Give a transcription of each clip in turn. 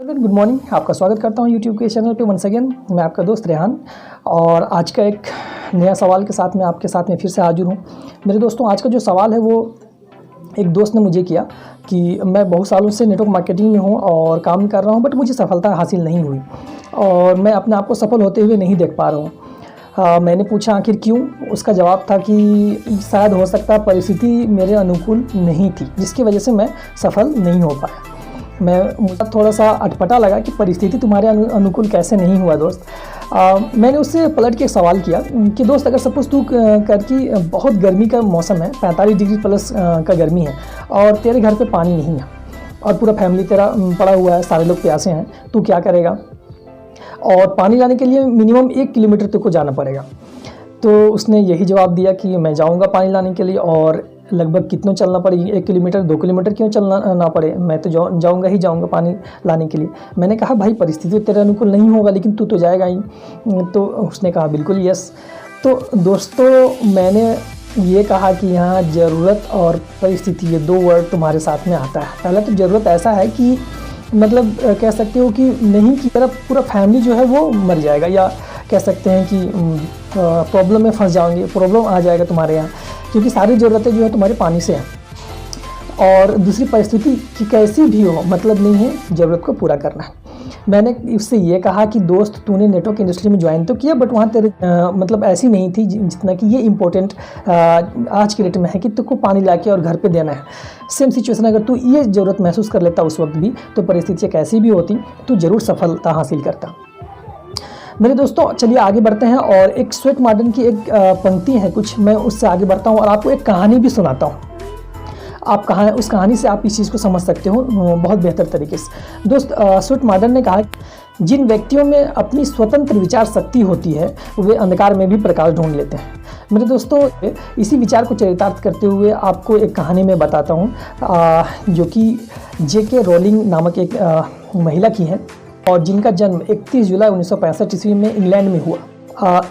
Good morning, आपका स्वागत करता हूं यूट्यूब के चैनल पे वंस अगेन। मैं आपका दोस्त रेहान और आज का एक नया सवाल के साथ मैं आपके साथ में फिर से हाजिर हूं। मेरे दोस्तों, आज का जो सवाल है वो एक दोस्त ने मुझे किया कि मैं बहुत सालों से नेटवर्क मार्केटिंग में हूं और काम कर रहा हूं, बट मुझे सफलता हासिल नहीं हुई और मैं अपने आप को सफल होते हुए नहीं देख पा रहा हूँ। मैंने पूछा आखिर क्यों। उसका जवाब था कि शायद हो सकता है परिस्थिति मेरे अनुकूल नहीं थी, जिसकी वजह से मैं सफल नहीं हो पाया। मुझे थोड़ा सा अटपटा लगा कि परिस्थिति तुम्हारे अनुकूल कैसे नहीं हुआ दोस्त। मैंने उससे पलट के एक सवाल किया कि दोस्त, अगर सपोज तू कर कि बहुत गर्मी का मौसम है, 45 डिग्री प्लस का गर्मी है और तेरे घर पे पानी नहीं है और पूरा फैमिली तेरा पड़ा हुआ है, सारे लोग प्यासे हैं, तू क्या करेगा? और पानी लाने के लिए मिनिमम 1 किलोमीटर तेरे को जाना पड़ेगा। तो उसने यही जवाब दिया कि मैं जाऊंगा पानी लाने के लिए और लगभग कितना चलना पड़ेगी, 1 किलोमीटर 2 किलोमीटर क्यों चलना ना पड़े, मैं तो जाऊंगा पानी लाने के लिए। मैंने कहा भाई परिस्थिति तेरे अनुकूल नहीं होगा लेकिन तू तो जाएगा ही। तो उसने कहा बिल्कुल यस। तो दोस्तों, मैंने ये कहा कि यहाँ ज़रूरत और परिस्थिति, ये 2 वर्ड तुम्हारे साथ में आता है। पहला तो ज़रूरत ऐसा है कि मतलब कह सकते हो कि नहीं कि तेरा पूरा फैमिली जो है वो मर जाएगा, या कह सकते हैं कि प्रॉब्लम में फंस जाओगे, प्रॉब्लम आ जाएगा तुम्हारे यहाँ, क्योंकि सारी ज़रूरतें जो है तुम्हारे पानी से हैं। और दूसरी परिस्थिति कि कैसी भी हो, मतलब नहीं है ज़रूरत को पूरा करना है। मैंने उससे ये कहा कि दोस्त, तूने नेटवर्क इंडस्ट्री में ज्वाइन तो किया, बट वहाँ तेरे मतलब ऐसी नहीं थी जितना कि ये इम्पोर्टेंट आज की डेट में है कि तुमको पानी लाके और घर पे देना है। सेम सिचुएशन अगर तू ये ज़रूरत महसूस कर लेता उस वक्त भी, तो परिस्थितियाँ कैसी भी होती, तू ज़रूर सफलता हासिल करता। मेरे दोस्तों, चलिए आगे बढ़ते हैं और एक स्वेट मॉडर्न की एक पंक्ति है कुछ, मैं उससे आगे बढ़ता हूँ और आपको एक कहानी भी सुनाता हूँ। उस कहानी से आप इस चीज़ को समझ सकते हो बहुत बेहतर तरीके से। दोस्त, स्वेट मॉडर्न ने कहा, जिन व्यक्तियों में अपनी स्वतंत्र विचार शक्ति होती है वे अंधकार में भी प्रकाश ढूंढ लेते हैं। मेरे दोस्तों, इसी विचार को चरितार्थ करते हुए आपको एक कहानी में बताता हूँ जो कि J.K. रोलिंग नामक एक महिला की है और जिनका जन्म 31 जुलाई 1965 ईस्वी में इंग्लैंड में हुआ।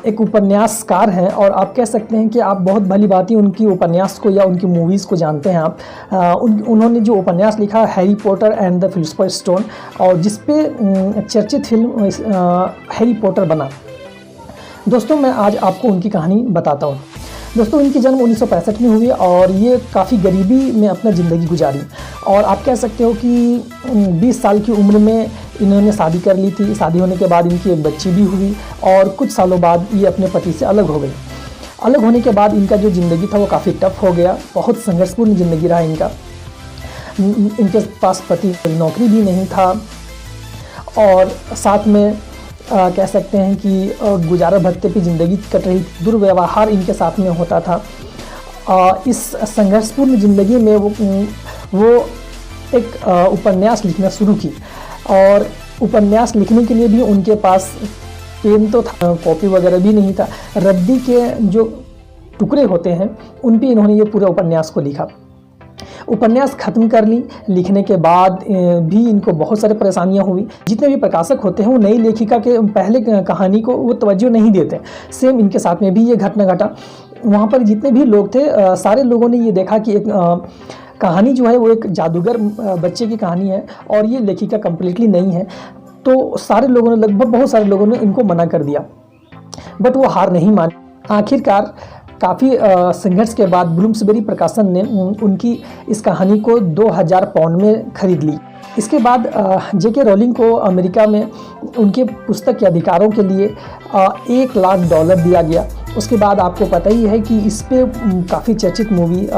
एक उपन्यासकार हैं और आप कह सकते हैं कि आप बहुत भली भांति उनकी उपन्यास को या उनकी मूवीज़ को जानते हैं आप। उन्होंने जो उपन्यास लिखा Harry Potter and the Philosopher's Stone, और जिस पे चर्चित फिल्म हैरी पॉटर बना। दोस्तों, मैं आज आपको उनकी कहानी बताता हूँ। दोस्तों, इनकी जन्म 1965 में हुई और ये काफ़ी गरीबी में अपना ज़िंदगी गुजारी और आप कह सकते हो कि 20 साल की उम्र में इन्होंने शादी कर ली थी। शादी होने के बाद इनकी एक बच्ची भी हुई और कुछ सालों बाद ये अपने पति से अलग हो गई। अलग होने के बाद इनका जो ज़िंदगी था वो काफ़ी टफ हो गया, बहुत संघर्षपूर्ण ज़िंदगी रहा इनका। इनके पास पति नौकरी भी नहीं था और साथ में कह सकते हैं कि गुजारा भत्ते पे ज़िंदगी कट रही, दुर्व्यवहार इनके साथ में होता था। इस संघर्षपूर्ण ज़िंदगी में वो एक उपन्यास लिखना शुरू की और उपन्यास लिखने के लिए भी उनके पास पेन तो था, कॉपी वगैरह भी नहीं था। रद्दी के जो टुकड़े होते हैं उन पे इन्होंने ये पूरे उपन्यास को लिखा। उपन्यास ख़त्म कर ली। लिखने के बाद भी इनको बहुत सारी परेशानियां हुई। जितने भी प्रकाशक होते हैं वो नई लेखिका के पहले कहानी को वो तवज्जो नहीं देते। सेम इनके साथ में भी ये घटना घटा। वहाँ पर जितने भी लोग थे सारे लोगों ने ये देखा कि एक कहानी जो है वो एक जादूगर बच्चे की कहानी है और ये लेखिका कम्प्लीटली नहीं है। तो सारे लोगों ने, लगभग बहुत सारे लोगों ने इनको मना कर दिया, बट वो हार नहीं मानी। आखिरकार काफ़ी संघर्ष के बाद ब्लूम्सबेरी प्रकाशन ने उनकी इस कहानी को 2000 पाउंड में खरीद ली। इसके बाद J.K. रोलिंग को अमेरिका में उनके पुस्तक के अधिकारों के लिए $1 लाख दिया गया। उसके बाद आपको पता ही है कि इस पे काफ़ी चर्चित मूवी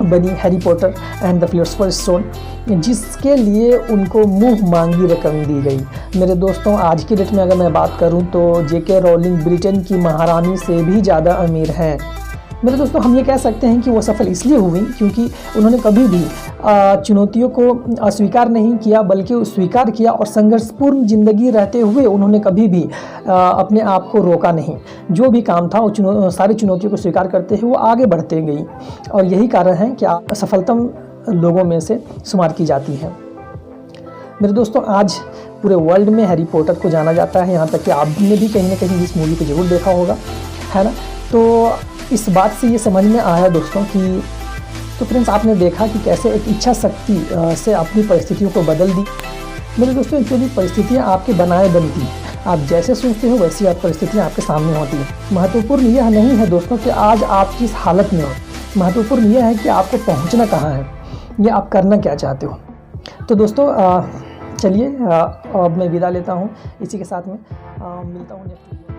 बनी Harry Potter and the Philosopher's Stone, जिसके लिए उनको मुँह मांगी रकम दी गई। मेरे दोस्तों, आज की डेट में अगर मैं बात करूं तो J.K. रोलिंग ब्रिटेन की महारानी से भी ज़्यादा अमीर हैं। मेरे दोस्तों, हम ये कह सकते हैं कि वो सफल इसलिए हुई क्योंकि उन्होंने कभी भी चुनौतियों को अस्वीकार नहीं किया, बल्कि स्वीकार किया और संघर्षपूर्ण ज़िंदगी रहते हुए उन्होंने कभी भी अपने आप को रोका नहीं। जो भी काम था वो सारी चुनौतियों को स्वीकार करते हुए वो आगे बढ़ते गई और यही कारण है कि आप सफलतम लोगों में से शुमार की जाती है। मेरे दोस्तों, आज पूरे वर्ल्ड में हैरी पॉटर को जाना जाता है, यहाँ तक कि आपने भी कहीं ना कहीं इस मूवी को ज़रूर देखा होगा, है ना। तो इस बात से ये समझ में आया दोस्तों कि तो फ्रेंड्स, आपने देखा कि कैसे एक इच्छा शक्ति से अपनी परिस्थितियों को बदल दी मेरे दोस्तों एक्चुअली परिस्थितियाँ आपके बनाए बनती हैं, आप जैसे सोचते हो वैसी आप परिस्थितियाँ आपके सामने होती हैं। महत्वपूर्ण यह नहीं है दोस्तों कि आज आप किस हालत में हो, महत्वपूर्ण यह है कि आपको पहुंचना कहाँ है, या आप करना क्या चाहते हो। तो दोस्तों चलिए अब मैं विदा लेता हूँ, इसी के साथ में मिलता हूँ नेक्स्ट वीडियो।